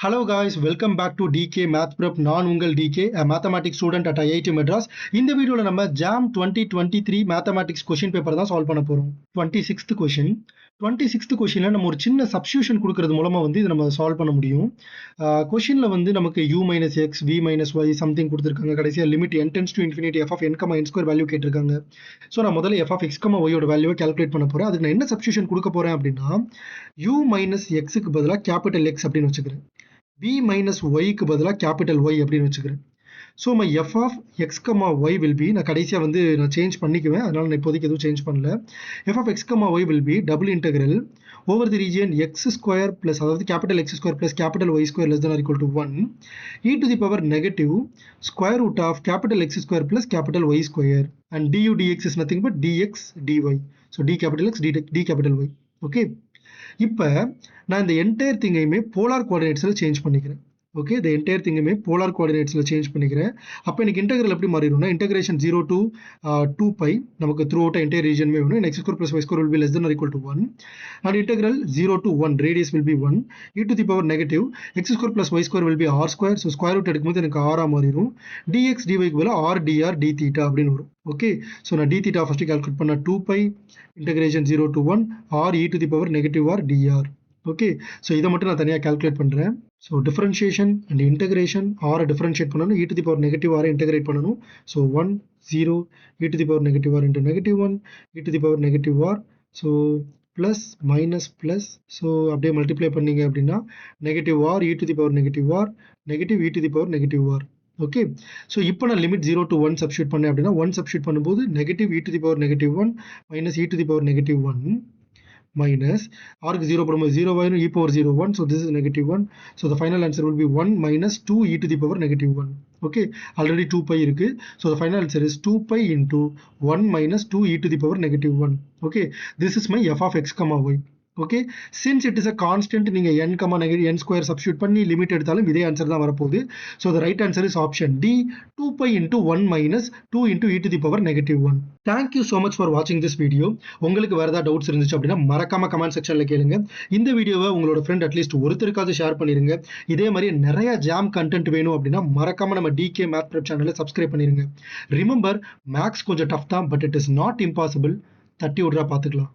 Hello guys, welcome back to DK Math Prep. நான் உங்கள் DK, a mathematics student at IIT Madras. இந்த வீடியோல நம்ம JAM 2023 mathematics question paper தான் solve பண்ண போறோம். 26th question. 26th questionல நம்ம ஒரு சின்ன substitution கொடுக்கிறது மூலமா வந்து இதை நம்ம சால்வ் பண்ண முடியும். questionல வந்து நமக்கு u minus x, v minus y something கொடுத்திருக்காங்க. கடைசியா limit n tends to infinity f of n, n square value கேட்டிருக்காங்க. ஸோ நான் முதல்ல f of x, y ஓட வேல்யூவை கால்குலேட் பண்ண போறேன். அதுக்கு நான் என்ன substitution கொடுக்க போறேன் அப்படின்னா u minus xக்கு பதிலா capital X அப்படின்னு வச்சுக்கிறேன். v minus y க்கு பதிலா capital Y அப்படின்னு வச்சுக்கிறேன். So my f of x, y will be, நான் கடைசியாக வந்து நான் சேஞ்ச் பண்ணிக்குவேன், அதனால நான் இப்போதைக்கு எதுவும் சேஞ்ச் பண்ணல. f of x, y will be double integral over the region x square plus, அதாவது capital X square plus capital Y square less than or equal to 1 e to the power negative square root of capital X square plus capital Y square, and du dx is nothing but dx dy. So d capital X, d capital Y. Okay, இப்போ நான் இந்த entire திங்கையுமே polar கோஆர்டினேட்ஸில் change பண்ணிக்கிறேன். Okay, இந்த entire திங்குமே polar கோஆர்டினேட்ஸில் change பண்ணிக்கிறேன். அப்போ எனக்கு integral எப்படி மாறிடும்னா integration 0 to 2π நமக்கு த்ரூ அவுட் என்டையர் ரீஜன்மே வேணும். x square plus y square will be less than or equal to 1 and integral 0 to 1 radius will be 1 e to the power negative x square plus y square will be r square. So square root எடுக்கும்போது எனக்கு r மாறிடும். dx dyக்கு பதிலாக r dr d theta அப்படின்னு வரும். Okay, so நான் d theta first calculate பண்ண 2π integration 0 to 1 r e to the power negative r dr. Okay, so இதை மட்டும் நான் தனியாக கால்குலேட் பண்ணுறேன். ஸோ டிஃபரன்ஷியேஷன் அண்ட் இன்டகிரேஷன், ஆரை டிஃபரன்ஷியேட் பண்ணணும், e to the power negative ஆரை இன்டகிரேட் பண்ணணும். So 1 0 e to the power negative r into negative 1 e to the power negative r. So plus minus plus, so அப்படியே multiply பண்ணிங்க அப்படின்னா negative r e to the power negative r negative e to the power negative r. Okay, so இப்போ நான் limit 0 to 1 substitute பண்ணேன் அப்படின்னா 1 substitute பண்ணும்போது negative e to the power negative 1 minus e to the power negative 1 minus r க்கு 0 போடும்போது 0 ஆயிரும், e power 0 1, so this is negative 1. so the final answer will be 1 minus 2 e to the power negative 1. okay, already 2π இருக்கு, so the final answer is 2π into 1 minus 2 e to the power negative 1. okay, this is my f of x, y. okay, since it is a constant, நீங்க n, n square substitute பண்ணி limit எடுத்தாலும் இதே answer தான் வரப்போகுது. so the right answer is option D, 2π into 1 minus 2 into e to the power negative 1. thank you so much for watching this video. உங்களுக்கு வேற ஏதாவது doubts இருந்துச்சு அப்படின்னா மறக்காம கமெண்ட் செக்ஷன்ல கேளுங்க. இந்த வீடியோவை உங்களோட ஃப்ரெண்ட் அட்லீஸ்ட் ஒருத்தருக்காவது ஷேர் பண்ணிருங்க. இதே மாதிரி நிறைய ஜாம் கண்டென்ட் வேணும் அப்படின்னா மறக்காம நம்ம DK Math Prep சேனலை சப்ஸ்கிரைப் பண்ணிருங்க. ரிமெம்பர், மேக்ஸ் கொஞ்சம் டஃப் தான், but it is not impossible. தட்டி விடுறா பார்த்துக்கலாம்.